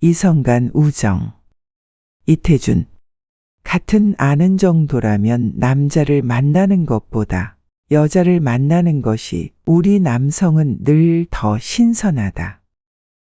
이성 간 우정. 이태준. 같은 아는 정도라면 남자를 만나는 것보다 여자를 만나는 것이 우리 남성은 늘 더 신선하다.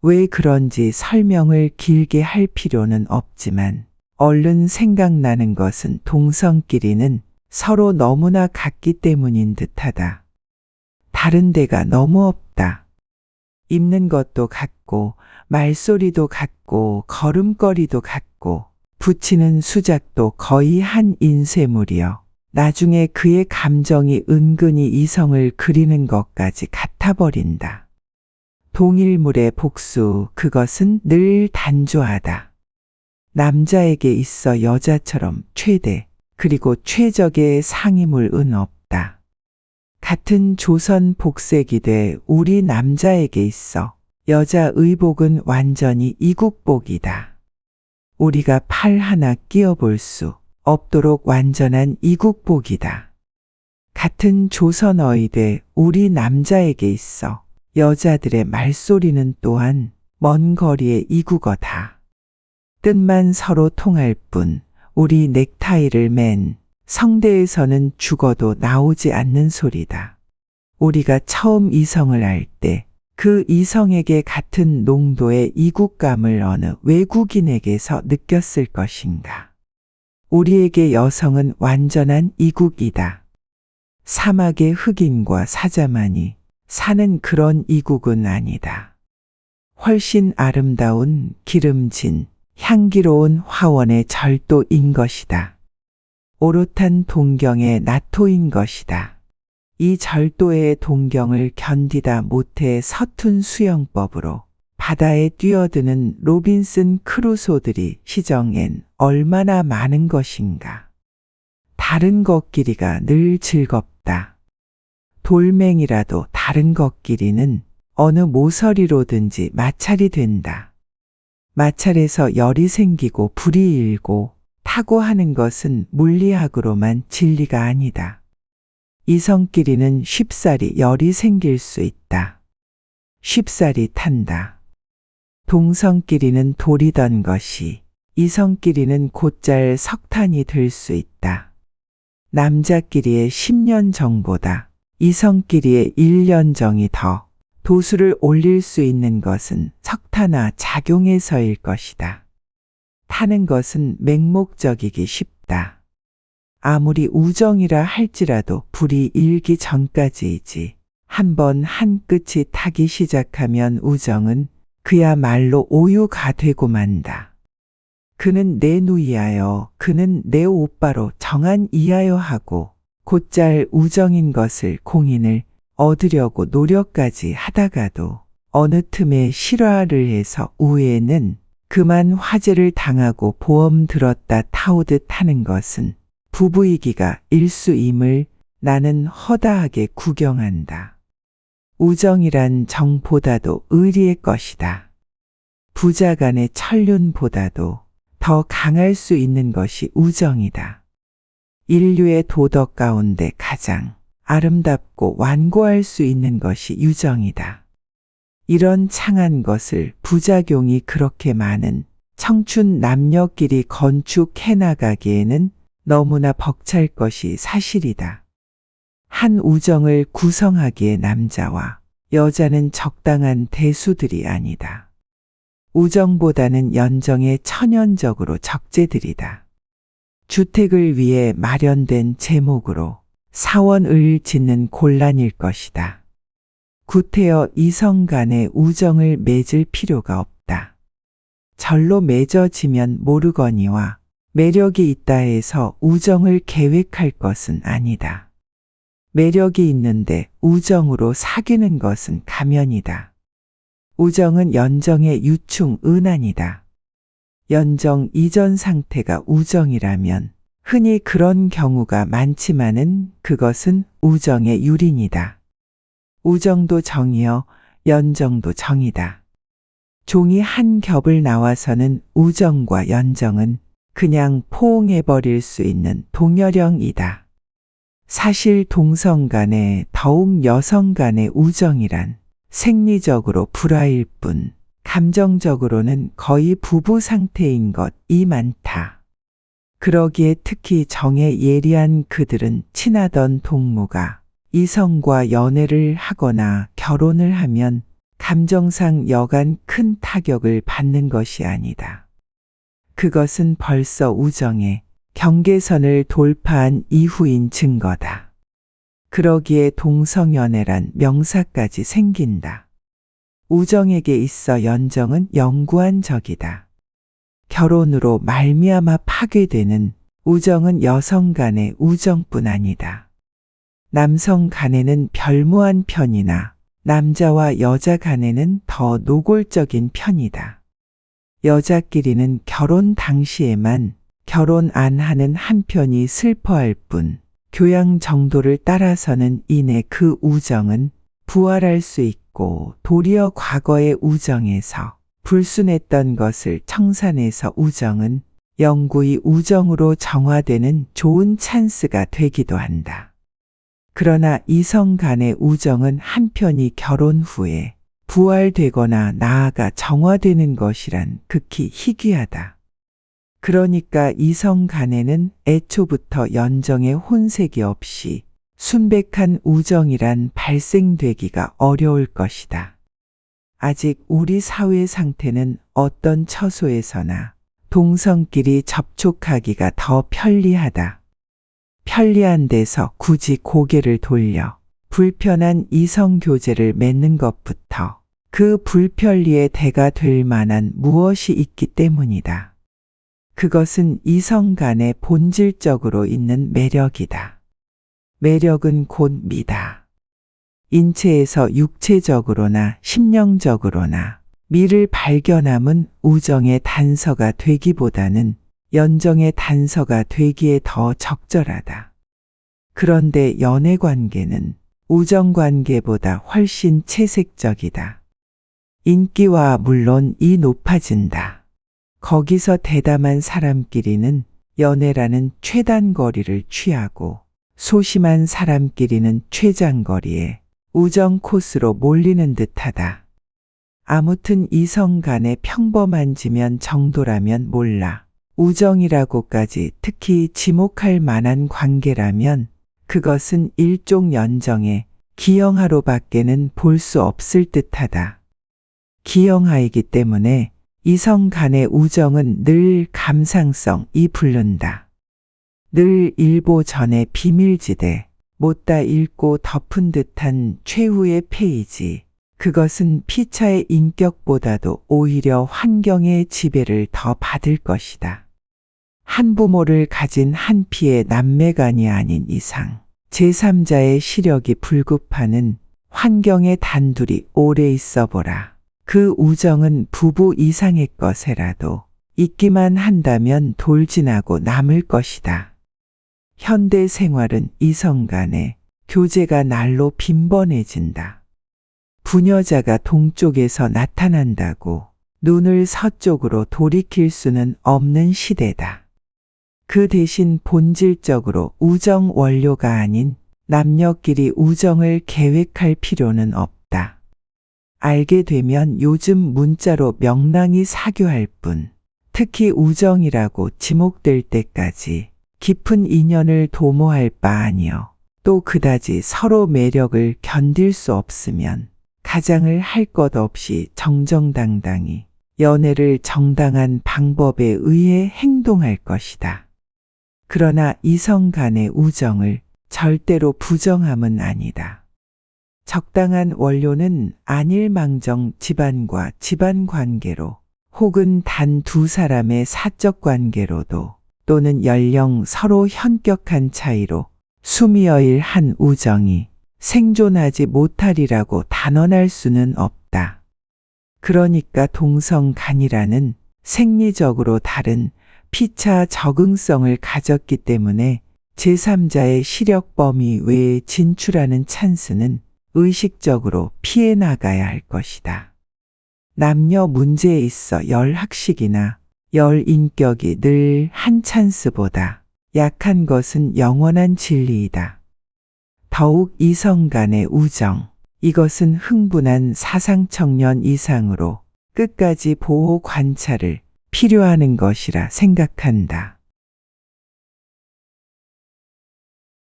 왜 그런지 설명을 길게 할 필요는 없지만 얼른 생각나는 것은 동성끼리는 서로 너무나 같기 때문인 듯하다. 다른 데가 너무 없다. 입는 것도 같고 말소리도 같고 걸음걸이도 같고 붙이는 수작도 거의 한 인쇄물이여 나중에 그의 감정이 은근히 이성을 그리는 것까지 같아버린다. 동일물의 복수, 그것은 늘 단조하다. 남자에게 있어 여자처럼 최대 그리고 최적의 상위물은 없다. 같은 조선 복색이 돼 우리 남자에게 있어 여자 의복은 완전히 이국복이다. 우리가 팔 하나 끼워볼 수 없도록 완전한 이국복이다. 같은 조선어이 돼 우리 남자에게 있어 여자들의 말소리는 또한 먼 거리의 이국어다. 뜻만 서로 통할 뿐 우리 넥타이를 맨 성대에서는 죽어도 나오지 않는 소리다. 우리가 처음 이성을 알 때 그 이성에게 같은 농도의 이국감을 어느 외국인에게서 느꼈을 것인가. 우리에게 여성은 완전한 이국이다. 사막의 흑인과 사자만이 사는 그런 이국은 아니다. 훨씬 아름다운 기름진 향기로운 화원의 절도인 것이다. 오롯한 동경의 나토인 것이다. 이 절도의 동경을 견디다 못해 서툰 수영법으로 바다에 뛰어드는 로빈슨 크루소들이 시정엔 얼마나 많은 것인가. 다른 것끼리가 늘 즐겁다. 돌멩이라도 다른 것끼리는 어느 모서리로든지 마찰이 된다. 마찰에서 열이 생기고 불이 일고 타고 하는 것은 물리학으로만 진리가 아니다. 이성끼리는 쉽사리 열이 생길 수 있다. 쉽사리 탄다. 동성끼리는 돌이던 것이 이성끼리는 곧잘 석탄이 될 수 있다. 남자끼리의 10년 정보다 이성끼리의 1년 정이 더 도수를 올릴 수 있는 것은 석탄화 작용에서일 것이다. 타는 것은 맹목적이기 쉽다. 아무리 우정이라 할지라도 불이 일기 전까지이지 한번 한 끝이 타기 시작하면 우정은 그야말로 오유가 되고 만다. 그는 내 누이하여 그는 내 오빠로 정한 이하여 하고 곧잘 우정인 것을 공인을 얻으려고 노력까지 하다가도 어느 틈에 실화를 해서 우애는 그만 화재를 당하고 보험 들었다 타오듯 하는 것은 부부이기가 일수임을 나는 허다하게 구경한다. 우정이란 정보다도 의리의 것이다. 부자 간의 천륜보다도 더 강할 수 있는 것이 우정이다. 인류의 도덕 가운데 가장 아름답고 완고할 수 있는 것이 유정이다. 이런 창한 것을 부작용이 그렇게 많은 청춘 남녀끼리 건축해 나가기에는 너무나 벅찰 것이 사실이다. 한 우정을 구성하기에 남자와 여자는 적당한 대수들이 아니다. 우정보다는 연정에 천연적으로 적재들이다. 주택을 위해 마련된 제목으로 사원을 짓는 곤란일 것이다. 구태여 이성 간의 우정을 맺을 필요가 없다. 절로 맺어지면 모르거니와 매력이 있다 해서 우정을 계획할 것은 아니다. 매력이 있는데 우정으로 사귀는 것은 가면이다. 우정은 연정의 유충 은한이다. 연정 이전 상태가 우정이라면 흔히 그런 경우가 많지만은 그것은 우정의 유린이다. 우정도 정이여 연정도 정이다. 종이 한 겹을 나와서는 우정과 연정은 그냥 포옹해버릴 수 있는 동열형이다. 사실 동성 간의 더욱 여성 간의 우정이란 생리적으로 불화일 뿐 감정적으로는 거의 부부 상태인 것이 많다. 그러기에 특히 정에 예리한 그들은 친하던 동무가 이성과 연애를 하거나 결혼을 하면 감정상 여간 큰 타격을 받는 것이 아니다. 그것은 벌써 우정의 경계선을 돌파한 이후인 증거다. 그러기에 동성연애란 명사까지 생긴다. 우정에게 있어 연정은 영구한 적이다. 결혼으로 말미암아 파괴되는 우정은 여성 간의 우정뿐 아니다. 남성 간에는 별무한 편이나 남자와 여자 간에는 더 노골적인 편이다. 여자끼리는 결혼 당시에만 결혼 안 하는 한편이 슬퍼할 뿐 교양 정도를 따라서는 이내 그 우정은 부활할 수 있고 도리어 과거의 우정에서 불순했던 것을 청산해서 우정은 영구히 우정으로 정화되는 좋은 찬스가 되기도 한다. 그러나 이성 간의 우정은 한편이 결혼 후에 부활되거나 나아가 정화되는 것이란 극히 희귀하다. 그러니까 이성 간에는 애초부터 연정의 혼색이 없이 순백한 우정이란 발생되기가 어려울 것이다. 아직 우리 사회 상태는 어떤 처소에서나 동성끼리 접촉하기가 더 편리하다. 편리한 데서 굳이 고개를 돌려 불편한 이성 교제를 맺는 것부터 그 불편리의 대가 될 만한 무엇이 있기 때문이다. 그것은 이성 간에 본질적으로 있는 매력이다. 매력은 곧 미다. 인체에서 육체적으로나 심령적으로나 미를 발견함은 우정의 단서가 되기보다는 연정의 단서가 되기에 더 적절하다. 그런데 연애관계는 우정관계보다 훨씬 채색적이다. 인기와 물론 이 높아진다. 거기서 대담한 사람끼리는 연애라는 최단거리를 취하고 소심한 사람끼리는 최장거리에 우정 코스로 몰리는 듯하다. 아무튼 이성 간의 평범한지면 정도라면 몰라. 우정이라고까지 특히 지목할 만한 관계라면 그것은 일종 연정의 기형아로밖에는 볼 수 없을 듯하다. 기형아이기 때문에 이성 간의 우정은 늘 감상성이 부른다. 늘 일보 전의 비밀지대, 못다 읽고 덮은 듯한 최후의 페이지. 그것은 피차의 인격보다도 오히려 환경의 지배를 더 받을 것이다. 한부모를 가진 한 피의 남매간이 아닌 이상 제3자의 시력이 불급하는 환경에 단둘이 오래 있어보라. 그 우정은 부부 이상의 것에라도 있기만 한다면 돌진하고 남을 것이다. 현대 생활은 이성 간의 교제가 날로 빈번해진다. 부녀자가 동쪽에서 나타난다고 눈을 서쪽으로 돌이킬 수는 없는 시대다. 그 대신 본질적으로 우정 원료가 아닌 남녀끼리 우정을 계획할 필요는 없다. 알게 되면 요즘 문자로 명랑히 사교할 뿐, 특히 우정이라고 지목될 때까지 깊은 인연을 도모할 바 아니여. 또 그다지 서로 매력을 견딜 수 없으면 가장을 할 것 없이 정정당당히 연애를 정당한 방법에 의해 행동할 것이다. 그러나 이성 간의 우정을 절대로 부정함은 아니다. 적당한 원료는 안일망정 집안과 집안 관계로 혹은 단 두 사람의 사적 관계로도 또는 연령 서로 현격한 차이로 수미여일 한 우정이 생존하지 못하리라고 단언할 수는 없다. 그러니까 동성간이라는 생리적으로 다른 피차 적응성을 가졌기 때문에 제3자의 시력 범위 외에 진출하는 찬스는 의식적으로 피해 나가야 할 것이다. 남녀 문제에 있어 열학식이나 열인격이 늘 한 찬스보다 약한 것은 영원한 진리이다. 더욱 이성 간의 우정, 이것은 흥분한 사상청년 이상으로 끝까지 보호 관찰을 필요하는 것이라 생각한다.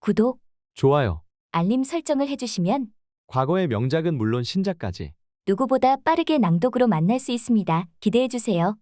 구독, 좋아요. 알림 설정을 해주시면 과거의 명작은 물론 신작까지 누구보다 빠르게 낭독으로 만날 수 있습니다. 기대해주세요.